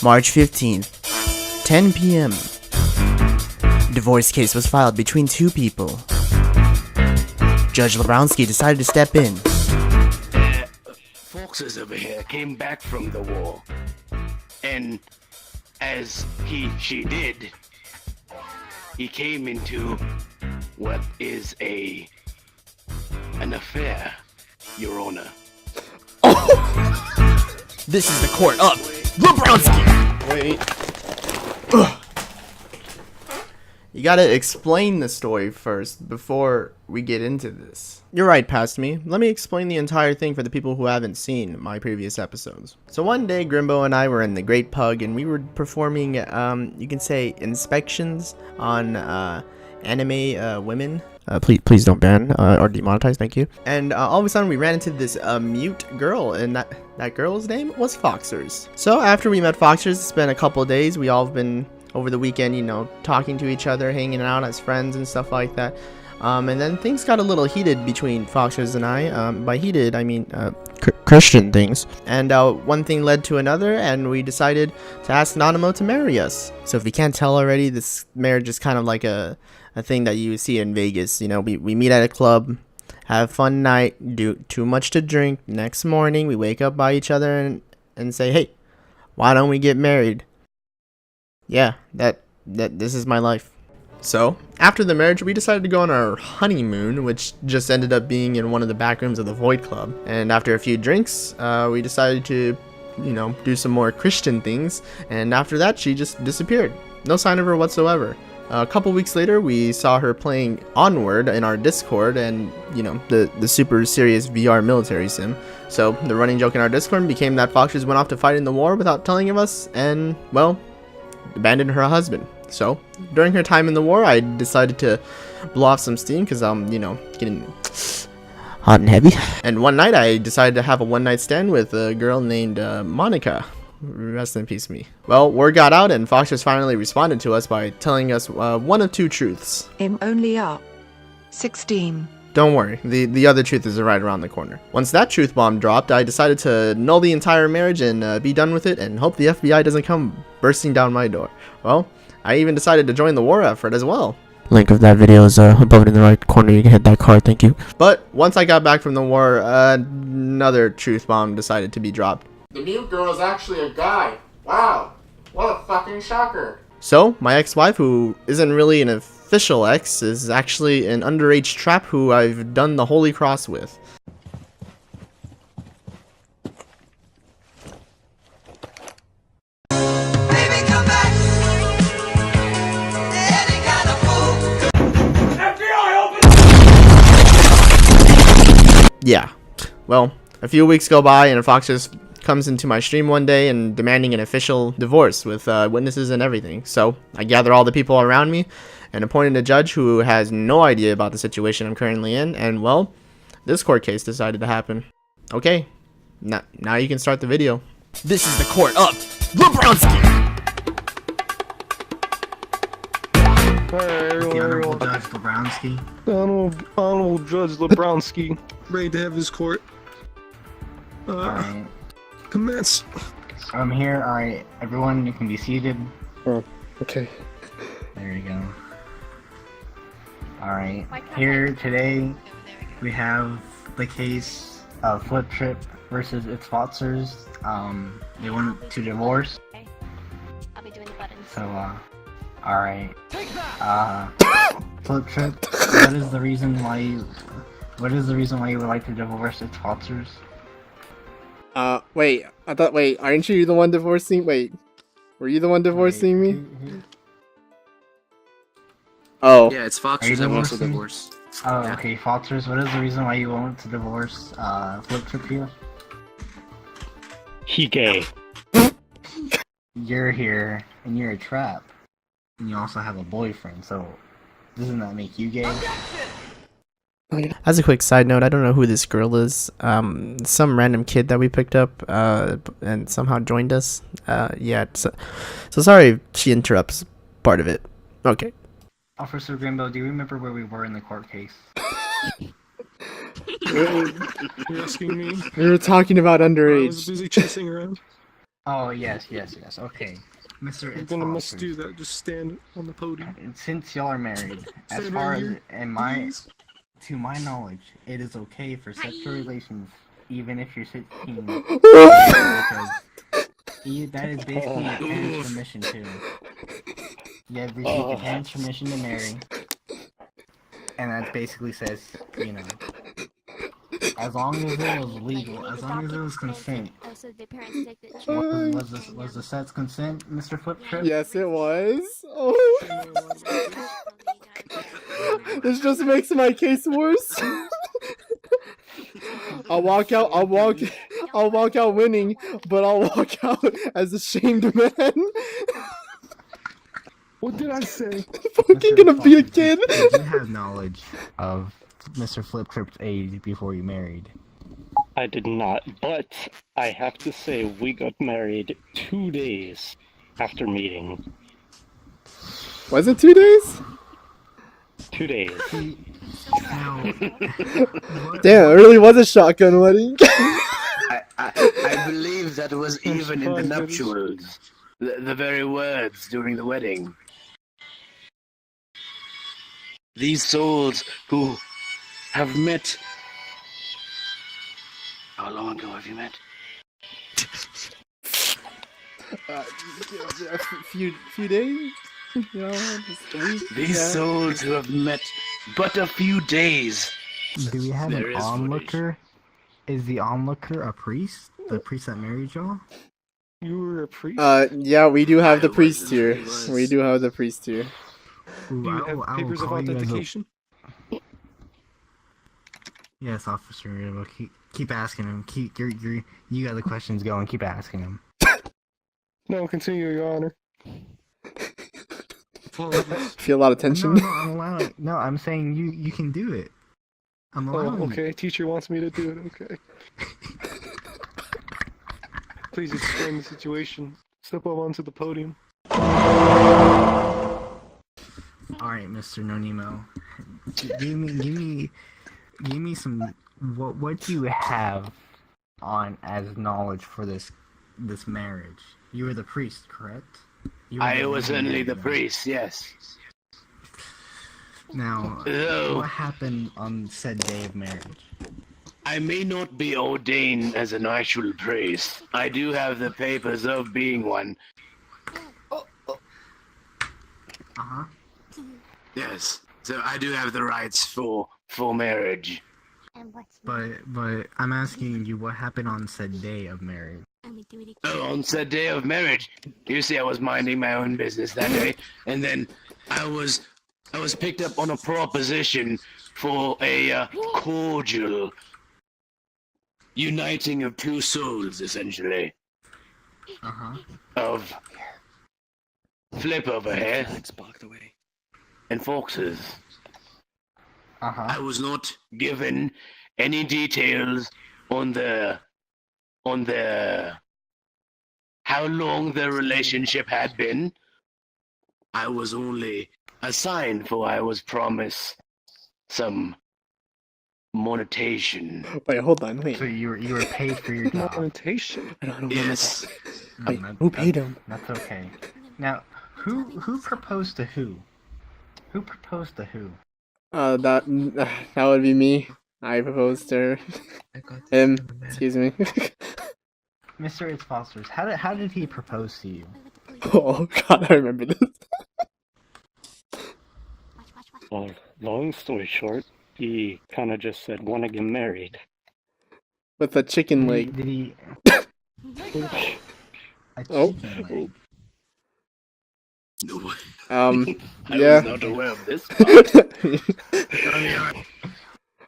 March 15th, 10 p.m. Divorce case was filed between two people. Judge Lebrowski decided to step in. Foxes over here came back from the war. And as she did, he came into what is an affair, Your Honor. This is the court of Lebrowski! Wait. Ugh. You gotta explain the story first before we get into this. You're right, past me. Let me explain the entire thing for the people who haven't seen my previous episodes. So one day, Grimbo and I were in the Great Pug, and we were performing, you can say, inspections on anime women. Please don't ban or demonetize, thank you. And all of a sudden we ran into this mute girl, and that girl's name was Foxers. So after we met Foxers, it's been a couple of days. We all have been over the weekend, you know, talking to each other, hanging out as friends and stuff like that. And then things got a little heated between Foxers and I. By heated, I mean Christian things. And one thing led to another, and we decided to ask Nonimo to marry us. So if you can't tell already, this marriage is kind of like a thing that you see in Vegas. You know, we meet at a club, have a fun night, do too much to drink. Next morning, we wake up by each other and say, hey, why don't we get married? Yeah, this is my life. So, after the marriage, we decided to go on our honeymoon, which just ended up being in one of the back rooms of the Void Club. And after a few drinks, we decided to, you know, do some more Christian things. And after that, she just disappeared. No sign of her whatsoever. A couple weeks later, we saw her playing Onward in our Discord, and, you know, the super serious VR military sim. So, the running joke in our Discord became that Foxers went off to fight in the war without telling of us, and, well, abandoned her husband. So, during her time in the war, I decided to blow off some steam because I'm, you know, getting hot and heavy. And one night, I decided to have a one-night stand with a girl named Monika. Rest in peace, me. Well, word got out, and Foxers finally responded to us by telling us one of two truths. I'm only up 16. Don't worry, the other truth is right around the corner. Once that truth bomb dropped, I decided to null the entire marriage and be done with it and hope the FBI doesn't come bursting down my door. Well, I even decided to join the war effort as well. Link of that video is above it in the right corner. You can hit that card, thank you. But once I got back from the war, another truth bomb decided to be dropped. The mute girl is actually a guy. Wow, what a fucking shocker. So, my ex-wife, who isn't really an official ex, is actually an underage trap who I've done the Holy Cross with. Baby, come back. Any kind of fool. FBI, open. Yeah, well, a few weeks go by and Fox just comes into my stream one day and demanding an official divorce with witnesses and everything. So I gather all the people around me and appointed a judge who has no idea about the situation I'm currently in, and well, this court case decided to happen. Okay, now you can start the video. This is the court of Lebrowski! The Honorable Judge Lebrowski. Honorable Judge Lebrowski. Ready to have his court. Alright. Commence. I'm here. Alright, everyone, you can be seated. Oh, okay. There you go. Alright, here today we have the case of Fliptrip versus ItsFoxers. They went to divorce. Okay. I'll be doing the buttons. So, alright. Fliptrip, what is the reason why you would like to divorce ItsFoxers? Wait, aren't you the one divorcing? Wait, were you the one divorcing me? Oh. Yeah, it's Foxers that wants to divorce. Oh, Yeah. okay, Foxers, what is the reason why you want to divorce, Fliptrip here? He gay. You're here, and you're a trap. And you also have a boyfriend, so doesn't that make you gay? As a quick side note, I don't know who this girl is. Some random kid that we picked up and somehow joined us. Yeah, so sorry if she interrupts part of it. Okay. Officer Grimbo, do you remember where we were in the court case? You're asking me? We were talking about I was Underage. busy chasing around. Oh, yes. Okay. Mr. You're gonna must It's do that. Just stand on the podium. Since y'all are married, as Stand far right as here, please. to my knowledge, it is okay for sexual relations even if you're 16. Because that is basically your parents' permission too. You have received your parents' permission to marry, and that basically says, you know, as long as it was legal, as long as it was consent. Also, the parents take the children. Was the sex consent, Mr. Fliptrip? Yes, it was. Oh. This just makes my case worse. I'll walk out winning, but I'll walk out as a shamed man. What did I say? Fucking gonna be a kid. Did you have knowledge of Mr. Fliptrip's age before you married? I did not, but I have to say we got married 2 days after meeting. Was it 2 days? 2 days. Now, Damn, it really was a shotgun wedding. I believe that was even in the nuptials. The very words during the wedding. These souls who have met. How long ago have you met? Few days. You know, just a week. These souls who have met but a few days. do we have There an is onlooker? Is the onlooker a priest? The priest that married y'all? You were a priest? Yeah, we do have the I priest was, here. I was. We do have the priest here. Ooh, Do you I will have papers of call you as a- authentication? Yes, officer. Grimbo. Keep asking him. You got the questions going. Keep asking him. No, continue, Your Honor. Feel a lot of tension. No, I'm allowing. No, I'm saying you can do it. I'm allowing. Oh, okay. Teacher wants me to do it. Okay. Please explain the situation. Step up onto the podium. All right, Mr. Nonimo. Give me some. What do you have on as knowledge for this marriage? You were the priest, correct? I was only the priest, yes. Now, Oh. what happened on said day of marriage? I may not be ordained as an actual priest. I do have the papers of being one. Uh-huh. Yes. So I do have the rights for marriage. And what's But I'm asking you what happened on said day of marriage. and we do it again. Oh, on said day of marriage, you see, I was minding my own business that day, and then I was picked up on a proposition for a cordial uniting of two souls, essentially, Uh-huh. of Flip over here It's blocked away. and Foxes. I Uh-huh. was not given any details on the how long the relationship had been. I was only assigned, for I was promised some monetization. Wait, hold on, wait. So you were paid for your job. Monetization. I don't remember Yes. that. No, Wait, that- who paid him? That's okay. Now, who proposed to who? Who proposed to who? That would be me. I proposed to her. I got this Him. from the map. Excuse me. Mr. ItsFoxers, how did he propose to you? Oh God, I remember this. Well, long story short, he kind of just said, "Want to get married?" With a chicken leg. Did he? A Oh. chicken leg. No, I Yeah. was not aware of this part.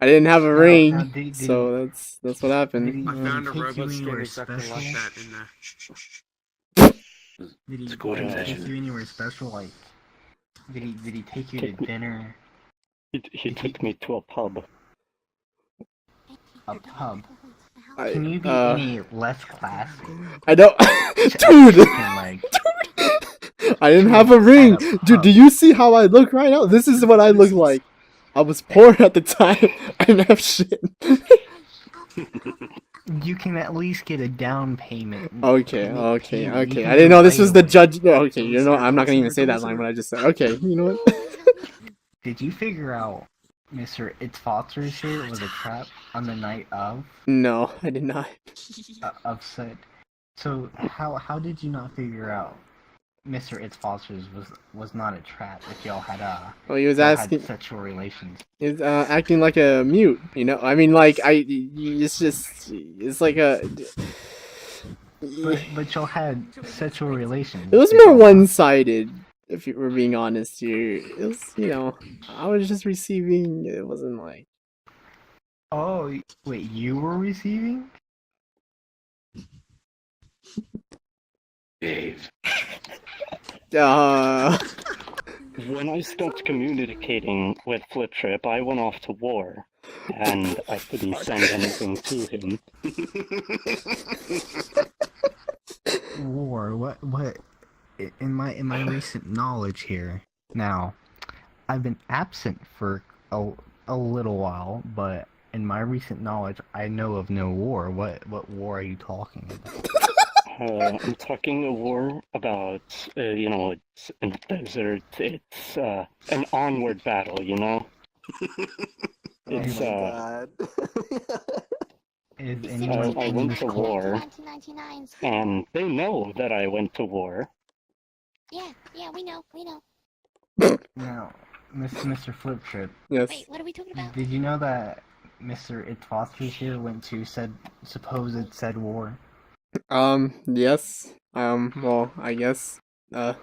I didn't have a ring, Now, did so that's what happened. Did he I found a take you robot anywhere story sector special? like that in there. Did he It's a good take session. you anywhere special? Like, did he take you to dinner? He took me to a pub. A pub? I, Can you be uh, any less classy? I don't, dude. Chicken leg. I didn't have a ring, dude. Do you see how I look right now? This is what I look like. I was poor at the time. I didn't have shit. You can at least get a down payment. Okay, You okay, can okay. go I didn't know this was the right away. judge. Okay, you know, I'm not gonna even say that line. What I just said. Okay, you know what? Did you figure out Mr. ItsFoxers here was a trap on the night of No, I did not. said? So how did you not figure out Mr. ItsFoxers was not a trap if y'all had Well, he was y'all asking. had sexual relations? He's acting like a mute. You know, I mean, like it's just, it's like a. But y'all had sexual relations. It was more one-sided, if you were being honest here. It was, you know, I was just receiving. It wasn't like. Oh wait, you were receiving? Dave. When I stopped communicating with Fliptrip, I went off to war, and I couldn't send anything to him. War? What? In my recent knowledge here. Now, I've been absent for a little while, but in my recent knowledge, I know of no war. What war are you talking about? I'm talking a war about, you know, it's in the desert, it's, an onward battle, you know? It's, Is You anyone I in went this to cult? war, 1999's. and they know that I went to war. Yeah, we know. Now, Mr. Fliptrip, Yes. Wait, what are we talking about? did you know that Mr. ItsFoxers here went to said war? Yes. Well, I guess. You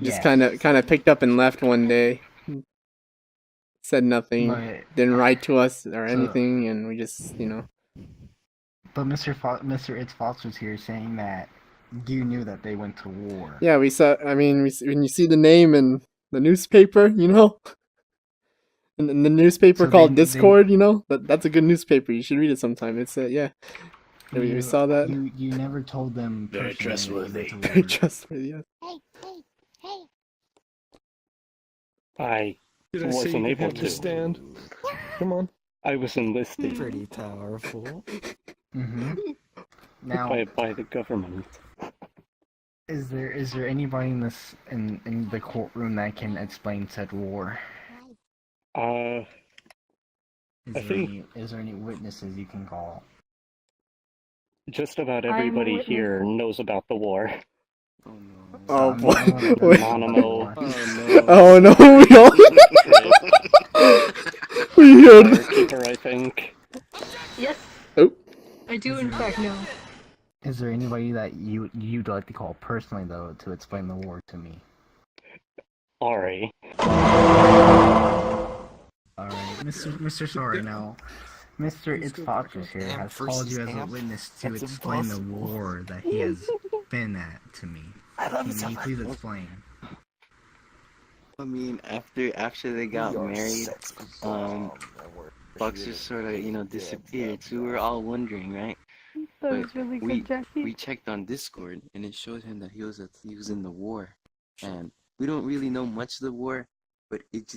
Just yes. kind of picked up and left one day. Said nothing. But Didn't write to us or anything, and we just, you know. Mr. ItsFoxers here saying that you knew that they went to war. Yeah, we saw. I mean, when you see the name in the newspaper, you know, in the newspaper So called they- Discord, you know, that's a good newspaper. You should read it sometime. It's yeah. We saw that. You never told them Very personally that you went trustworthy. to Very war. trustworthy. Yeah. Hey. I Did I say wasn't you able have to to. stand? Come on. I was enlisted Pretty powerful. Mm-hmm. Now, by the government. is there anybody in the courtroom that can explain said war? I think Is there any witnesses you can call? just about everybody here knows about the war. Oh no. Oh No boy. one doesn't Wait. know about Nonimo. war. Oh no. Oh no, we all. We heard. Firekeeper, I think. Yes, Oh. I do in fact know. Is there anybody that you'd like to call personally though to explain the war to me? SAhri. Alright, Mr. Sorry now. Mr. ItsFoxers here has called you as a witness to explain the war that he has been at to me. Can you please explain? I mean, after they got married, Foxers sort of, you know, disappeared. So we were all wondering, right? That But was really we good, Jackie. we checked on Discord, and it showed him that he was in the war, and we don't really know much of the war, but it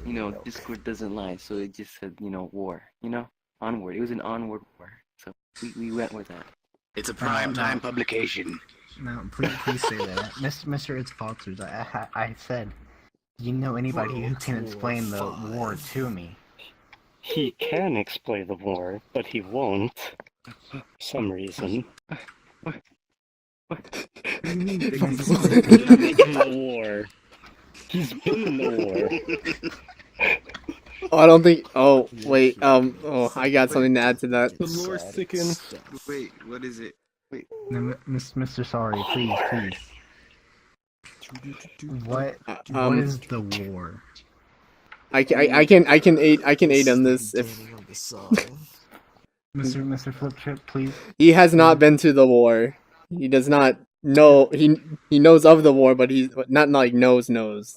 you know, Discord doesn't lie, so it just said, you know, war, you know, onward. It was an onward war, so we went with that. It's a prime time publication. No, please say that. Mr. ItsFoxers, I said, do you know anybody who can explain the war to me? He can explain the war, but he won't. For some reason. What? In the war. He's been in the war. Oh, I don't think. Oh, wait. Oh, I got something to add to that. The lore thickens. Wait, what is it? Wait. No, Mr. Sorry, please. What is the war? I can aid on this if Mr. Fliptrip, please. he has not been to the war. He does not know. He knows of the war, but he's not like knows.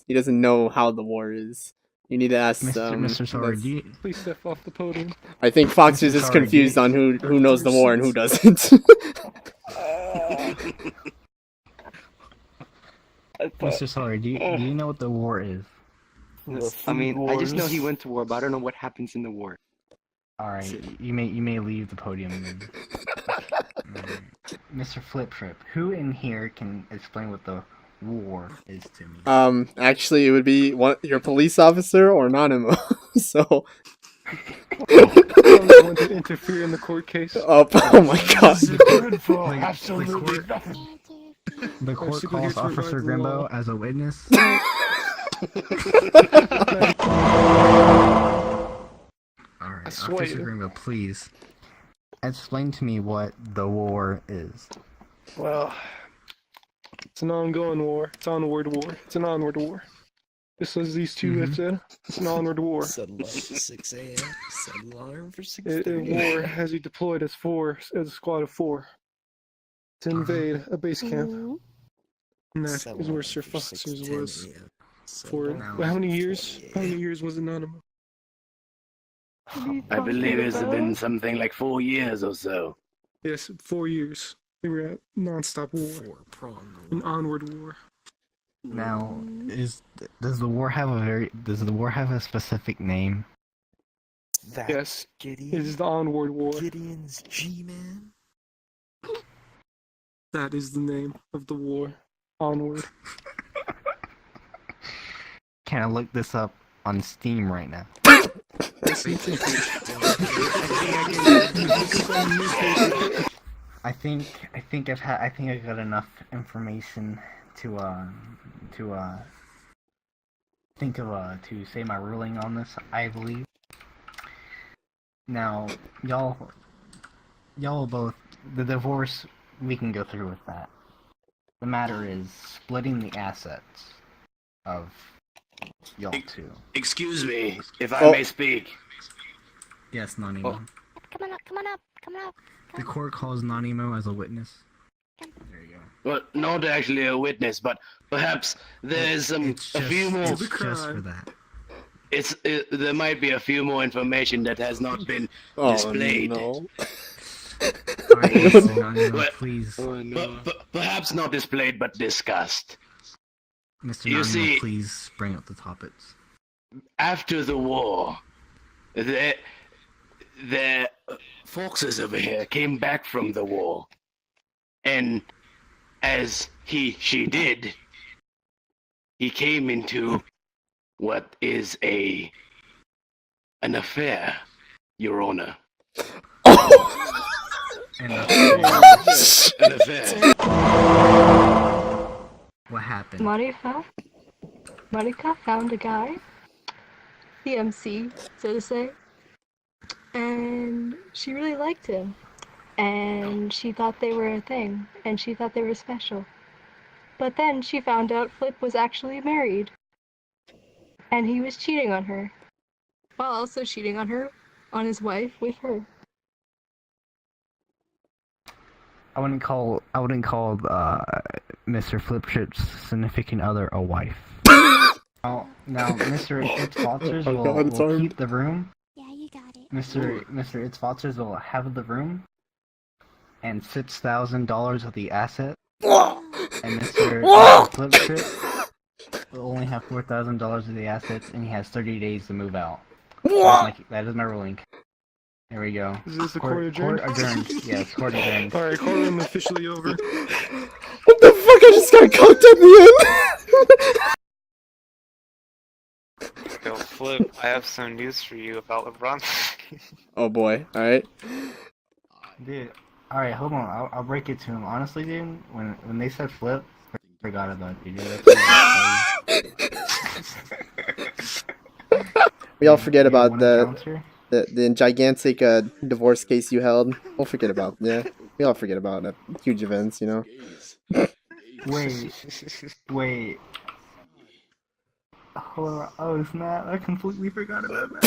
He doesn't know how the war is. You need to ask. Mr. Sorry, that's- do you, Please step off the podium. I think Fox is Mr. just Sorry, confused do you- on who knows the war and who doesn't. Mr. Sorry, do you know what the war is? I mean, I just know he went to war, but I don't know what happens in the war. Alright, you may leave the podium then. Mr. Fliptrip, who in here can explain what the war is to me? Actually, it would be your police officer or Nonimo. So. I'm going to interfere in the court case. Oh my god. The court calls Officer Grimbo as a witness. Alright, Officer Grimbo, please explain to me what the war is. Well, it's an ongoing war. It's onward war. It's an onward war. Just as these two have said, it's an onward war. Set alarm for 6 a.m. Set alarm for 6 A war has you deployed as a squad of 4 to invade a base camp. And that is where SAhri was for how many years? How many years was it Nonimo? I believe it's been something like 4 years or so. Yes, 4 years. They were at non-stop war. An onward war. Now, does the war have a specific name? Yes, it is the onward war. Gideon's G-Man? That is the name of the war. Onward. Can I look this up on Steam right now? I think I got enough information to say my ruling on this, I believe. Now, y'all both, the divorce, we can go through with that. The matter is splitting the assets of y'all two. Excuse me, if I may speak. Yes, Nonimo. Come on up. The court calls Nonimo as a witness. There you go. Well, not actually a witness, but perhaps there's a few more. It's just for that. There might be a few more information that has not been displayed. No. Alright, Nonimo, please. Perhaps not displayed, but discussed. Mr. You Nonimo, see, please bring up the topics. After the war, the foxes over here came back from the war, and as she did, he came into what is an affair, Your Honor. An affair. What happened? Monika found a guy, CMC, so to say, and she really liked him. And she thought they were a thing, and she thought they were special. But then she found out Flip was actually married. And he was cheating on her. While also cheating on her, on his wife, with her. I wouldn't call Mr. Fliptrip's significant other a wife. Now Mr. ItsFoxers will keep the room. Yeah, you got it. Mr. ItsFoxers will have the room and $6,000 of the asset. And Mr. Fliptrip will only have $4,000 of the assets, and he has 30 days to move out. That is my ruling. There we go. Is this the court adjourned? Court adjourned. Yes, court adjourned. Alright, courtroom officially over. What the fuck? I just got cocked at the end. Yo, Flip, I have some news for you about LeBron. Oh boy. Alright. Dude, alright, hold on. I'll break it to him. Honestly, dude, when they said Flip, I forgot about you, dude. We all forget about the gigantic divorce case you held. We'll forget about, yeah. We all forget about huge events, you know. Wait. Oh snap, I completely forgot about that.